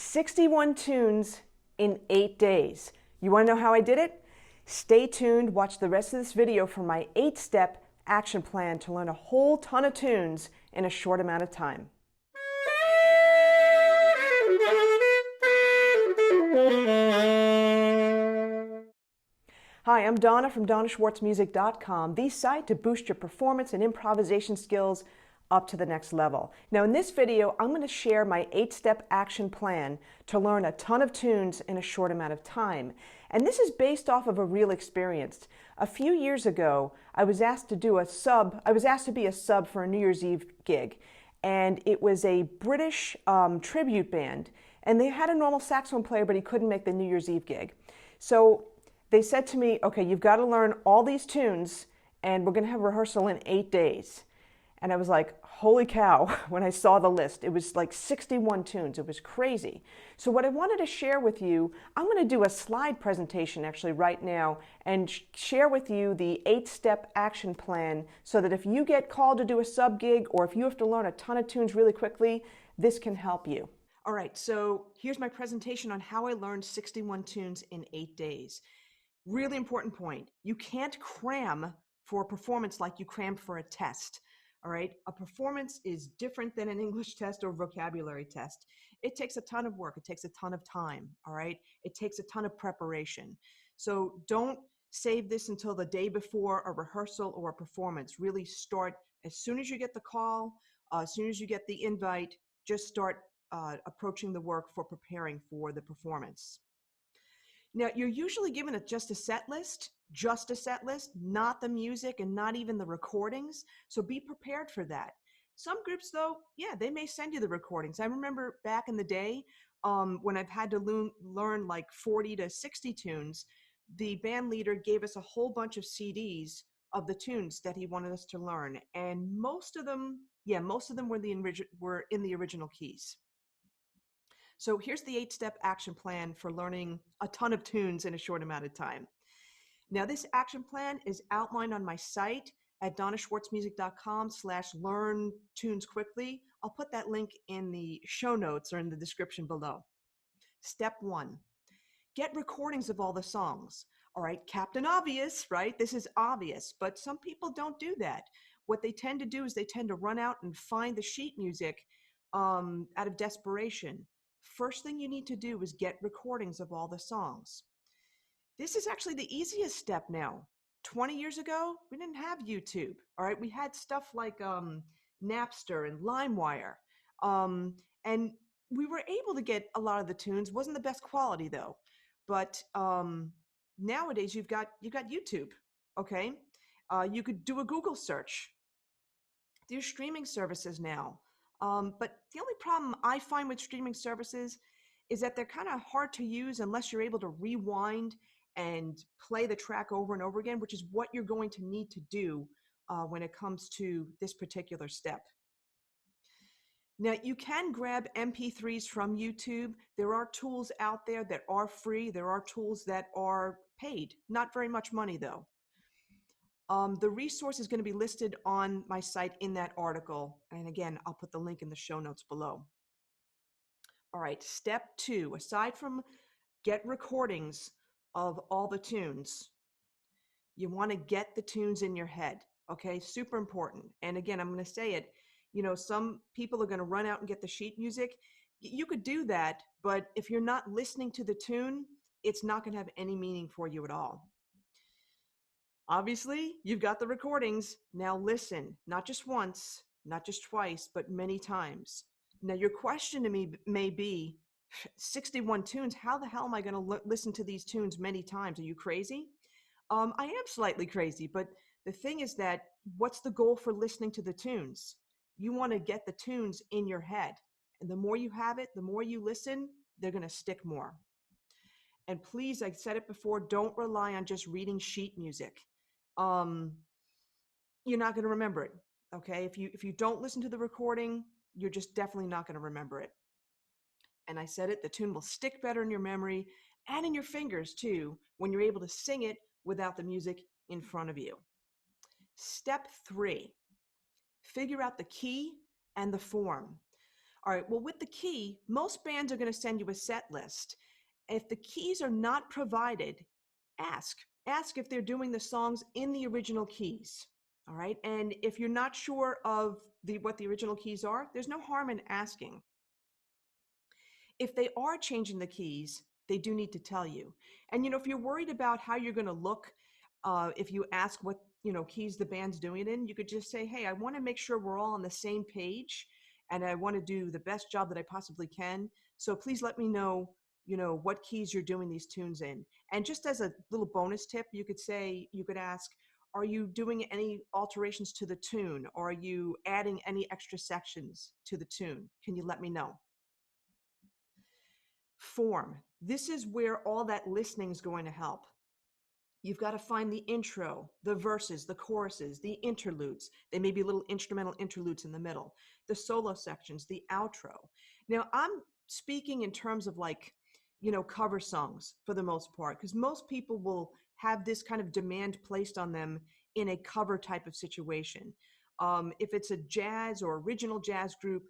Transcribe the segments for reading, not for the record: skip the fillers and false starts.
61 tunes in 8 days. You want to know how I did it? Stay tuned, watch the rest of this video for my 8-step action plan to learn a whole ton of tunes in a short amount of time. Hi, I'm Donna from DonnaSchwartzMusic.com, the site to boost your performance and improvisation skills up to the next level. Now in this video, I'm going to share my 8-step action plan to learn a ton of tunes in a short amount of time. And this is based off of a real experience. A few years ago, I was asked to be a sub for a New Year's Eve gig. And it was a British tribute band. And they had a normal saxophone player, but he couldn't make the New Year's Eve gig. So they said to me, okay, you've got to learn all these tunes, and we're going to have rehearsal in 8 days. And I was like, holy cow, when I saw the list. It was like 61 tunes. It was crazy. So what I wanted to share with you, I'm going to do a slide presentation actually right now and share with you the 8-step action plan so that if you get called to do a sub gig or if you have to learn a ton of tunes really quickly, this can help you. All right, so here's my presentation on how I learned 61 tunes in 8 days. Really important point. You can't cram for a performance like you crammed for a test. All right, a performance is different than an English test or vocabulary test. It takes a ton of work. It takes a ton of time. All right, it takes a ton of preparation. So don't save this until the day before a rehearsal or a performance. Really start as soon as you get the call, as soon as you get the invite, just start approaching the work for preparing for the performance. Now, you're usually given just a set list, not the music and not even the recordings. So be prepared for that. Some groups, though, yeah, they may send you the recordings. I remember back in the day when I've had to learn like 40 to 60 tunes, the band leader gave us a whole bunch of CDs of the tunes that he wanted us to learn. And most of them were in the original keys. So here's the 8-step action plan for learning a ton of tunes in a short amount of time. Now this action plan is outlined on my site at DonnaSchwartzMusic.com/learn tunes quickly. I'll put that link in the show notes or in the description below. Step 1, get recordings of all the songs. All right, Captain Obvious, right? This is obvious, but some people don't do that. What they tend to do is they tend to run out and find the sheet music out of desperation. First thing you need to do is get recordings of all the songs. This is actually the easiest step now. 20 years ago, we didn't have YouTube, all right? We had stuff like Napster and LimeWire, and we were able to get a lot of the tunes. Wasn't the best quality though, but nowadays you've got YouTube, okay? You could do a Google search. There's streaming services now. But the only problem I find with streaming services is that they're kind of hard to use unless you're able to rewind and play the track over and over again, which is what you're going to need to do when it comes to this particular step. Now, you can grab MP3s from YouTube. There are tools out there that are free. There are tools that are paid. Not very much money, though. The resource is going to be listed on my site in that article. And again, I'll put the link in the show notes below. All right, step 2, aside from get recordings of all the tunes, you want to get the tunes in your head, okay? Super important. And again, I'm going to say it, you know, some people are going to run out and get the sheet music. You could do that, but if you're not listening to the tune, it's not going to have any meaning for you at all. Obviously, you've got the recordings. Now listen, not just once, not just twice, but many times. Now your question to me may be, 61 tunes, how the hell am I going to listen to these tunes many times? Are you crazy? I am slightly crazy, but the thing is that what's the goal for listening to the tunes? You want to get the tunes in your head. And the more you have it, the more you listen, they're going to stick more. And please, I said it before, don't rely on just reading sheet music. You're not going to remember it, okay? If you don't listen to the recording, you're just definitely not going to remember it. And I said it, the tune will stick better in your memory and in your fingers too when you're able to sing it without the music in front of you. Step 3, figure out the key and the form. All right, well, with the key, most bands are going to send you a set list. If the keys are not provided, ask. Ask if they're doing the songs in the original keys. All right, and if you're not sure of what the original keys are, there's no harm in asking. If they are changing the keys, they do need to tell you. And if you're worried about how you're going to look, if you ask what keys the band's doing it in, you could just say, hey, I want to make sure we're all on the same page, and I want to do the best job that I possibly can. So please let me know what keys you're doing these tunes in. And just as a little bonus tip, you could ask, are you doing any alterations to the tune, or are you adding any extra sections to the tune? Can you let me know? Form. This is where all that listening is going to help. You've got to find the intro, the verses, the choruses, the interludes. They may be little instrumental interludes in the middle, the solo sections, the outro. Now, I'm speaking in terms of cover songs for the most part, because most people will have this kind of demand placed on them in a cover type of situation. If it's a jazz or original jazz group,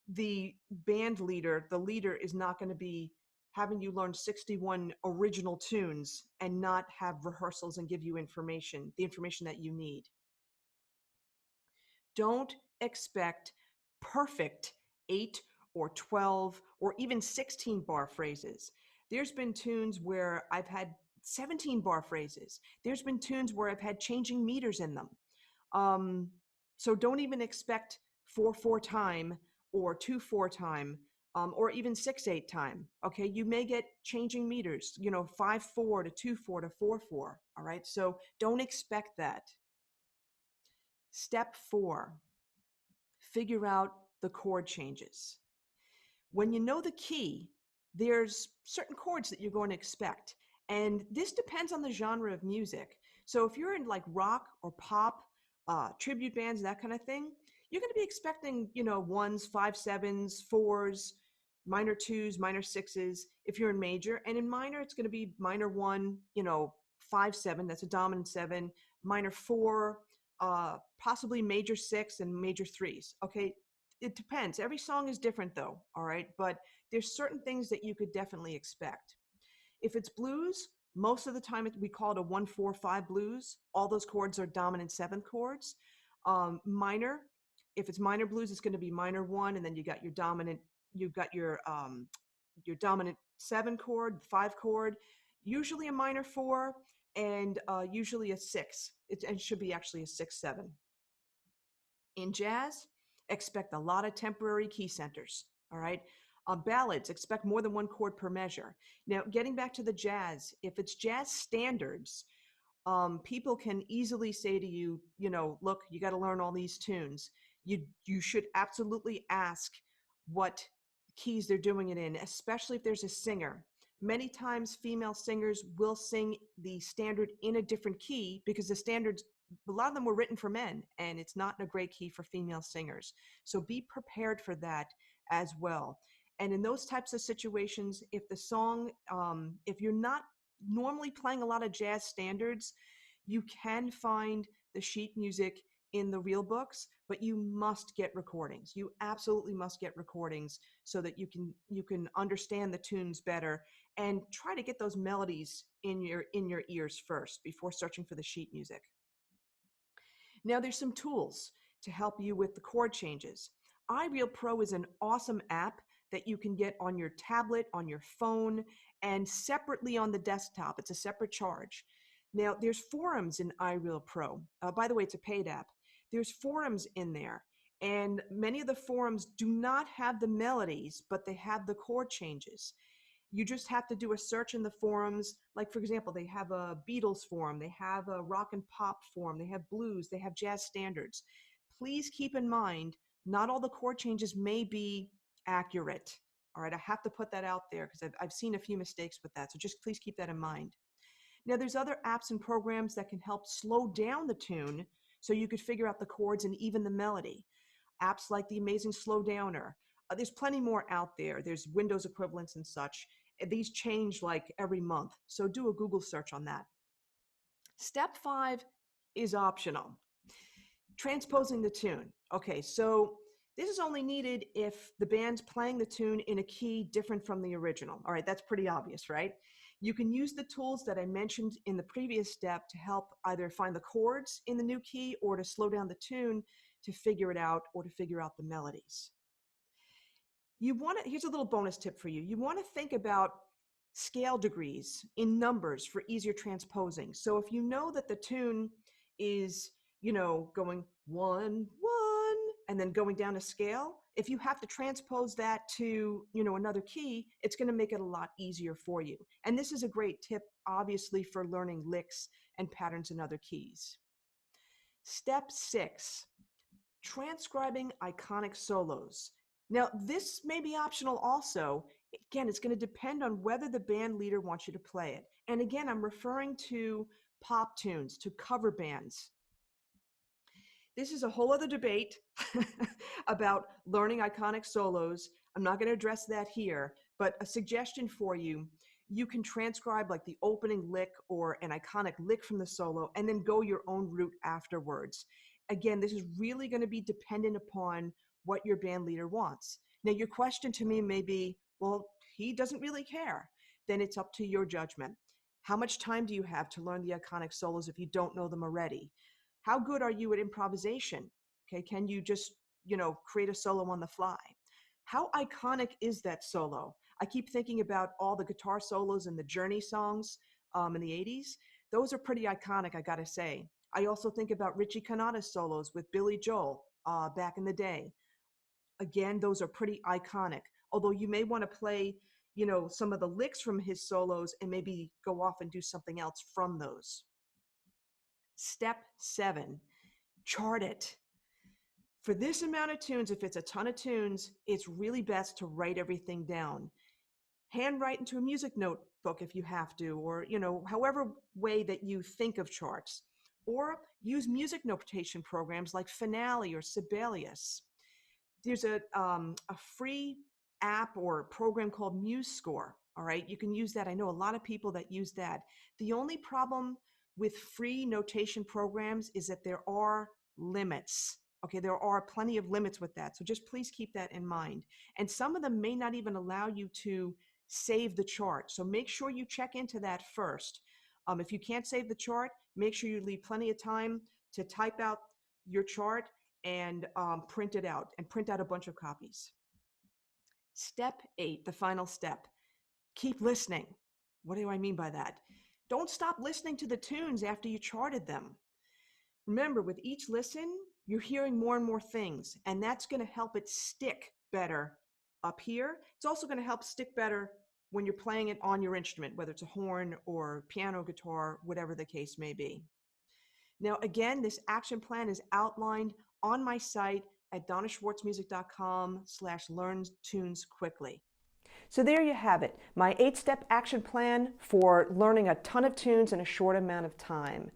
the leader is not going to be having you learn 61 original tunes and not have rehearsals and give you the information that you need. Don't expect perfect 8 or 12 or even 16 bar phrases. There's been tunes where I've had 17 bar phrases. There's been tunes where I've had changing meters in them. So don't even expect 4/4 time or 2/4 time. Or even 6/8 time. Okay, you may get changing meters, 5/4 to 2/4 to 4/4. All right, so don't expect that. Step 4, figure out the chord changes. When you know the key, there's certain chords that you're going to expect, and this depends on the genre of music. So if you're in like rock or pop, tribute bands, that kind of thing, you're going to be expecting, ones, 5/7s, 4s, minor 2s, minor 6s if you're in major. And in minor, it's going to be minor 1, 5/7, that's a dominant 7, minor 4, possibly major 6 and major 3s. Okay, it depends. Every song is different though, all right? But there's certain things that you could definitely expect. If it's blues, most of the time we call it a 1/4/5 blues. All those chords are dominant 7th chords. Minor, if it's minor blues, it's going to be minor 1, and then you got your dominant, your dominant 7 chord, 5 chord, usually a minor 4, and usually a 6. It should be actually a 6/7. In jazz, expect a lot of temporary key centers. All right. Ballads, expect more than one chord per measure. Now, getting back to the jazz, if it's jazz standards, people can easily say to you, look, you got to learn all these tunes. You should absolutely ask what keys they're doing it in, especially if there's a singer. Many times female singers will sing the standard in a different key because the standards, a lot of them were written for men, and it's not in a great key for female singers. So be prepared for that as well. And in those types of situations, if the song, if you're not normally playing a lot of jazz standards, you can find the sheet music in the real books, but you must get recordings. You absolutely must get recordings so that you can understand the tunes better and try to get those melodies in your ears first before searching for the sheet music. Now there's some tools to help you with the chord changes. iReal Pro is an awesome app that you can get on your tablet, on your phone, and separately on the desktop. It's a separate charge. Now there's forums in iReal Pro. By the way, it's a paid app. There's forums in there, and many of the forums do not have the melodies, but they have the chord changes. You just have to do a search in the forums. Like, for example, they have a Beatles forum, they have a rock and pop forum, they have blues, they have jazz standards. Please keep in mind, not all the chord changes may be accurate. All right, I have to put that out there because I've seen a few mistakes with that. So just please keep that in mind. Now, there's other apps and programs that can help slow down the tune so you could figure out the chords and even the melody. Apps like the Amazing Slow Downer. There's plenty more out there. There's Windows equivalents and such. These change like every month. So do a Google search on that. Step 5 is optional. Transposing the tune. Okay, so This is only needed if the band's playing the tune in a key different from the original. All right, that's pretty obvious, right? You can use the tools that I mentioned in the previous step to help either find the chords in the new key or to slow down the tune to figure it out or to figure out the melodies. Here's a little bonus tip for you. You want to think about scale degrees in numbers for easier transposing. So if you know that the tune is, going 1, 1, and then going down a scale, if you have to transpose that to, another key, it's going to make it a lot easier for you. And this is a great tip, obviously, for learning licks and patterns in other keys. Step 6, transcribing iconic solos. Now, this may be optional also. Again, it's going to depend on whether the band leader wants you to play it. And again, I'm referring to pop tunes, to cover bands. This is a whole other debate about learning iconic solos. I'm not going to address that here, but a suggestion for you, you can transcribe like the opening lick or an iconic lick from the solo and then go your own route afterwards. Again, this is really going to be dependent upon what your band leader wants. Now, your question to me may be, well, he doesn't really care. Then it's up to your judgment. How much time do you have to learn the iconic solos if you don't know them already? How good are you at improvisation? Okay, can you just, create a solo on the fly? How iconic is that solo? I keep thinking about all the guitar solos in the Journey songs in the 80s. Those are pretty iconic, I gotta say. I also think about Richie Cannata's solos with Billy Joel back in the day. Again, those are pretty iconic. Although you may want to play, some of the licks from his solos and maybe go off and do something else from those. Step 7, chart it. For this amount of tunes, if it's a ton of tunes, it's really best to write everything down. Handwrite into a music notebook if you have to, or, however way that you think of charts. Or use music notation programs like Finale or Sibelius. There's a free app or program called MuseScore. All right, you can use that. I know a lot of people that use that. The only problem with free notation programs is that there are limits. Okay, there are plenty of limits with that. So just please keep that in mind. And some of them may not even allow you to save the chart. So make sure you check into that first. If you can't save the chart, make sure you leave plenty of time to type out your chart and print it out, and print out a bunch of copies. Step 8, the final step. Keep listening. What do I mean by that? Don't stop listening to the tunes after you charted them. Remember, with each listen, you're hearing more and more things, and that's going to help it stick better up here. It's also going to help stick better when you're playing it on your instrument, whether it's a horn or piano, guitar, whatever the case may be. Now, again, this action plan is outlined on my site at donnaschwartzmusic.com/learn-tunes-quickly. So there you have it, my 8-step action plan for learning a ton of tunes in a short amount of time.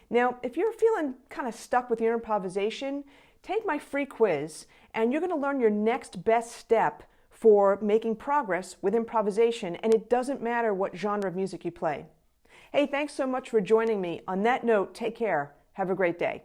Now, if you're feeling kind of stuck with your improvisation, take my free quiz and you're going to learn your next best step for making progress with improvisation, and it doesn't matter what genre of music you play. Hey, thanks so much for joining me. On that note, take care. Have a great day.